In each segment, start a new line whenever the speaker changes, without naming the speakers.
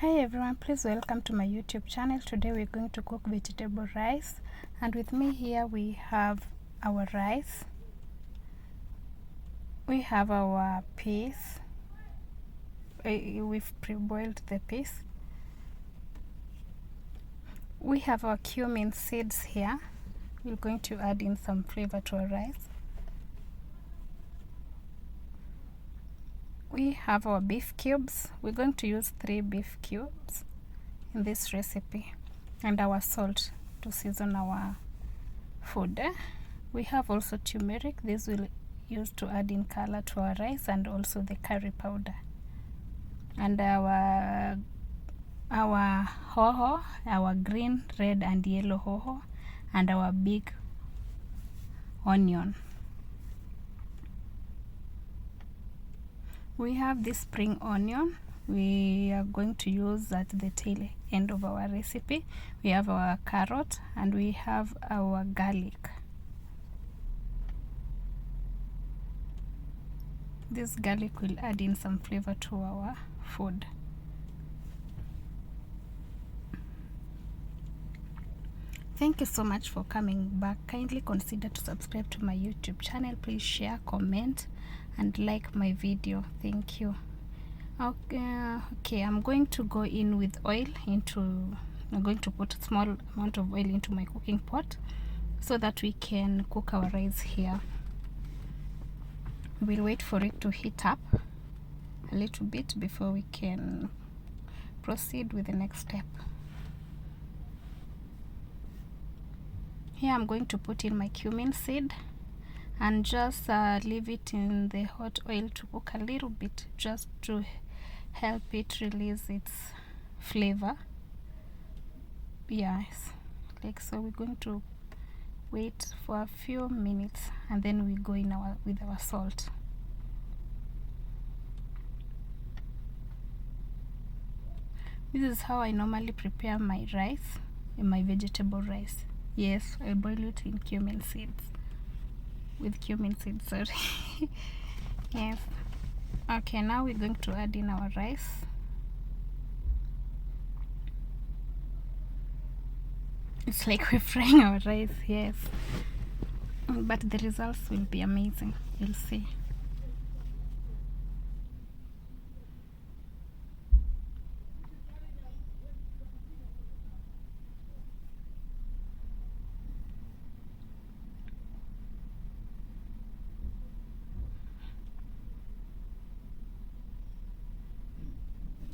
Hi everyone, please welcome to my YouTube channel. Today we're going to cook vegetable rice, and with me here we have our rice, we have our peas, we've pre-boiled the peas, we have our cumin seeds here. We're going to add in some flavor to our rice. We have our beef cubes. We're going to use 3 beef cubes in this recipe, and our salt to season our food. We have also turmeric. This will use to add in color to our rice, and also the curry powder, and our hoho, our green, red and yellow hoho, and our big onion. We have this spring onion. We are going to use at the tail end of our recipe. We have our carrot, and we have our garlic. This garlic will add in some flavor to our food. Thank you so much for coming back. Kindly consider to subscribe to my YouTube channel. Please share, comment and like my video. Thank you. Okay, I'm going to go in with oil I'm going to put a small amount of oil into my cooking pot so that we can cook our rice here. We'll wait for it to heat up a little bit before we can proceed with the next step. Here I'm going to put in my cumin seed and just leave it in the hot oil to cook a little bit, just to help it release its flavor. Yes, like so. We're going to wait for a few minutes, and then we go in with our salt. This is how I normally prepare my rice, my vegetable rice. Yes, I boil it in cumin seeds. With cumin seeds, sorry. Yes. Okay, now we're going to add in our rice. It's like we're frying our rice, yes. But the results will be amazing. You'll see.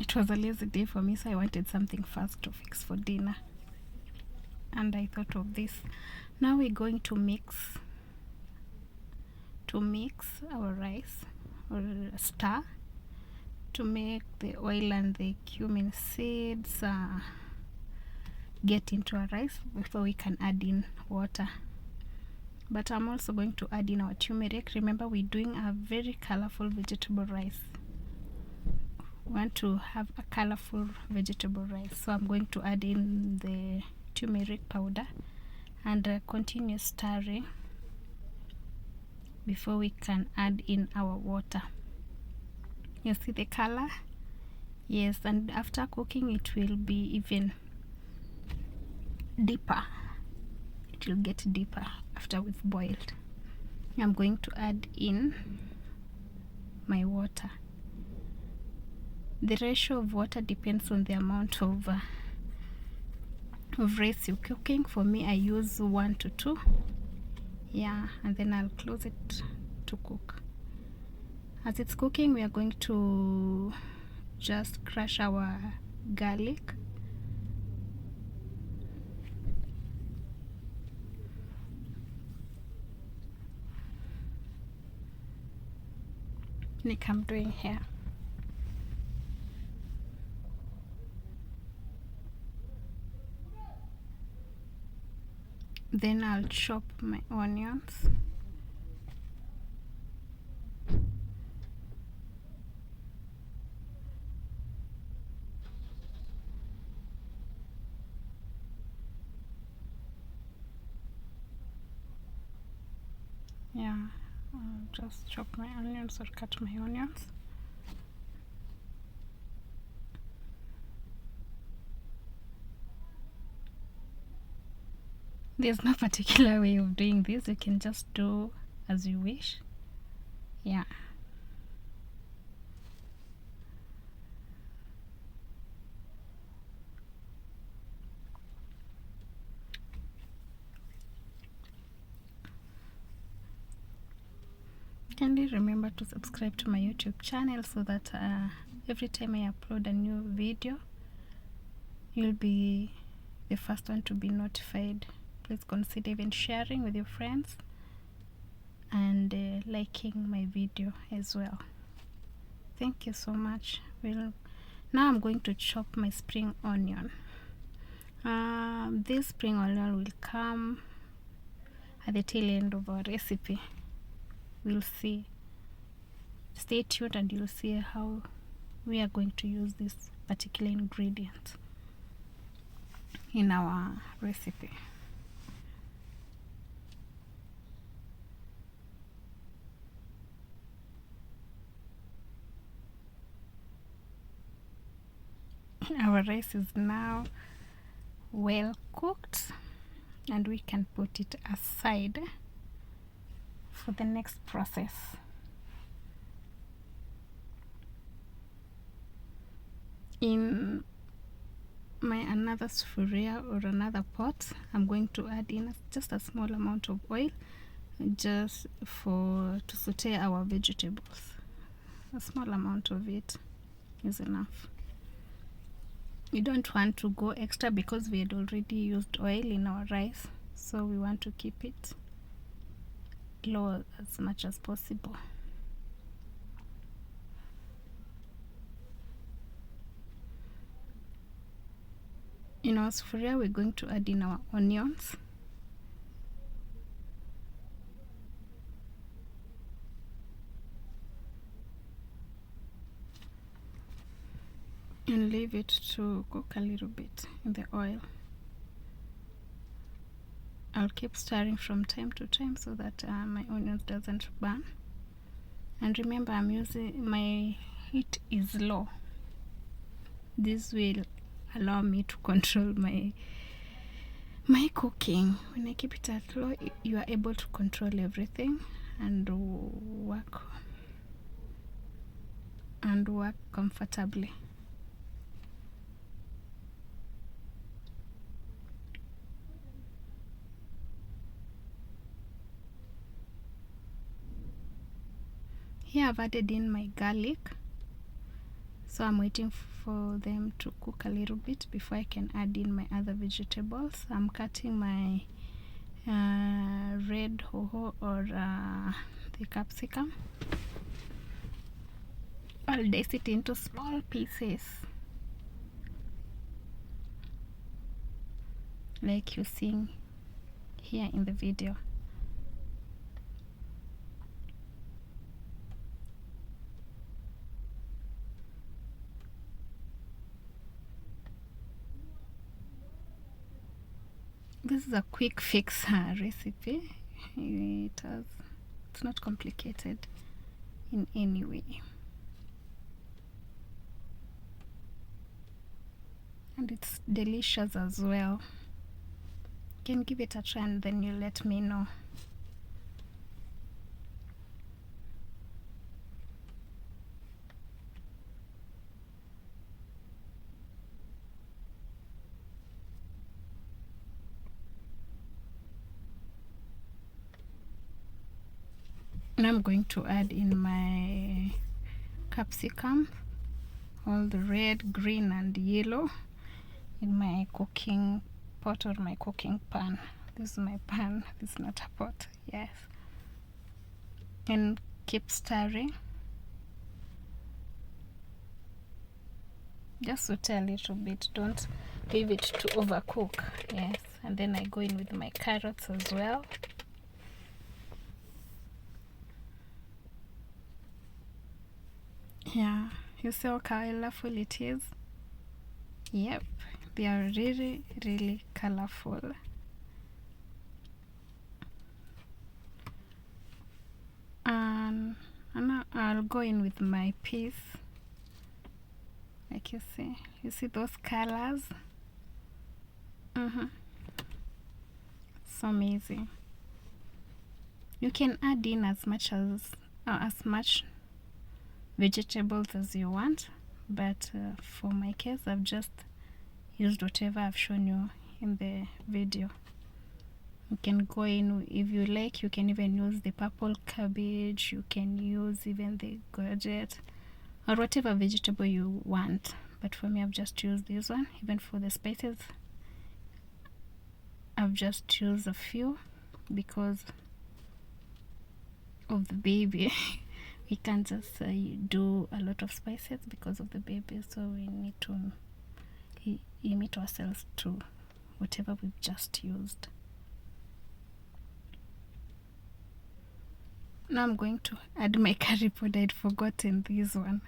It was a lazy day for me, so I wanted something fast to fix for dinner, and I thought of this. Now we're going to mix our rice, or stir, to make the oil and the cumin seeds get into our rice before we can add in water. But I'm also going to add in our turmeric. Remember, we're doing a very colorful vegetable rice. We want to have a colorful vegetable rice, so I'm going to add in the turmeric powder and continue stirring before we can add in our water. You see the color? Yes, and after cooking it will be even deeper. It will get deeper after we've boiled. I'm going to add in my water. The ratio of water depends on the amount of rice you're cooking. For me, I use 1 to 2. Yeah, and then I'll close it to cook. As it's cooking, we are going to just crush our garlic. Like I'm doing here. Then I'll chop my onions. Yeah, I'll just chop my onions or cut my onions. There's no particular way of doing this. You can just do as you wish. Yeah. Kindly remember to subscribe to my YouTube channel so that every time I upload a new video, you'll be the first one to be notified. Please consider even sharing with your friends and liking my video as well. Thank you so much. Now I'm going to chop my spring onion. This spring onion will come at the tail end of our recipe. We'll see. Stay tuned and you'll see how we are going to use this particular ingredient in our recipe. Our rice is now well cooked and we can put it aside for the next process. In my another sufuria or another pot, I'm going to add in just a small amount of oil just to saute our vegetables. A small amount of it is enough. You don't want to go extra because we had already used oil in our rice, so we want to keep it low as much as possible. In our sufuria, we're going to add in our onions. And leave it to cook a little bit in the oil. I'll keep stirring from time to time so that my onions doesn't burn. And remember, I'm using my heat is low. This will allow me to control my cooking. When I keep it at low, you are able to control everything and work comfortably. Here I've added in my garlic, so I'm waiting for them to cook a little bit before I can add in my other vegetables. I'm cutting my red hoho or the capsicum. I'll dice it into small pieces like you're seeing here in the video. This is a quick fix recipe. It's not complicated in any way. And it's delicious as well. You can give it a try and then you let me know. Now I'm going to add in my capsicum, all the red, green and yellow, in my cooking pot or my cooking pan. This is my pan, this is not a pot. Yes. And keep stirring. Just saute a little bit, don't leave it to overcook. Yes. And then I go in with my carrots as well. Yeah, you see how colorful it is? Yep, they are really, really colorful. And now I'll go in with my peas. Like you see those colors? so amazing. You can add in as much vegetables as you want, but for my case I've just used whatever I've shown you in the video. You can go in, if you like, you can even use the purple cabbage, you can use even the courgette or whatever vegetable you want, but for me I've just used this one. Even for the spices I've just used a few because of the baby. We can't just do a lot of spices because of the baby, so we need to limit ourselves to whatever we've just used. Now I'm going to add my curry powder. I'd forgotten this one.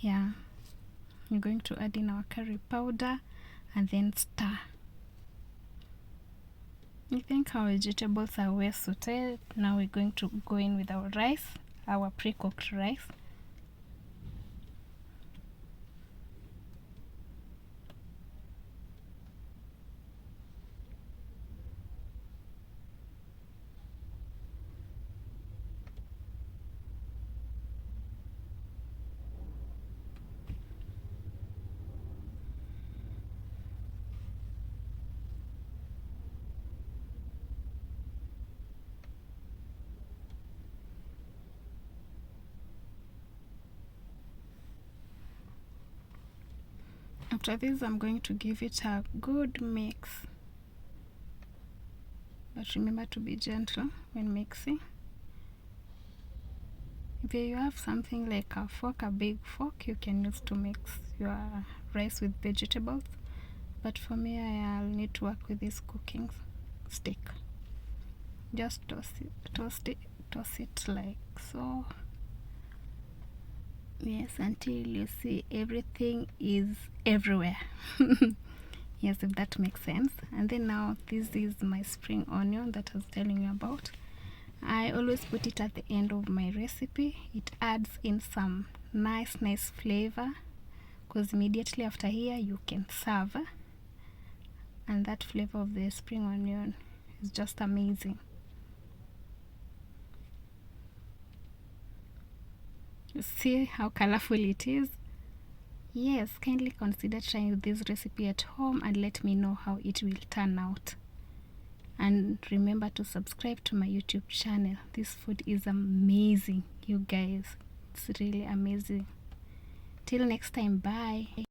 Yeah, I'm going to add in our curry powder and then stir. I think our vegetables are well sauteed. Now we're going to go in with our rice, our pre-cooked rice. After this, I'm going to give it a good mix. But remember to be gentle when mixing. If you have something like a fork, a big fork, you can use to mix your rice with vegetables. But for me, I'll need to work with this cooking stick. Just toss it like so. Yes, until you see everything is everywhere. Yes, if that makes sense. And then now this is my spring onion that I was telling you about. I always put it at the end of my recipe. It adds in some nice flavor, because immediately after here you can serve, and that flavor of the spring onion is just amazing. You see how colorful it is? Yes, kindly consider trying this recipe at home and let me know how it will turn out. And remember to subscribe to my YouTube channel. This food is amazing, you guys. It's really amazing. Till next time, bye.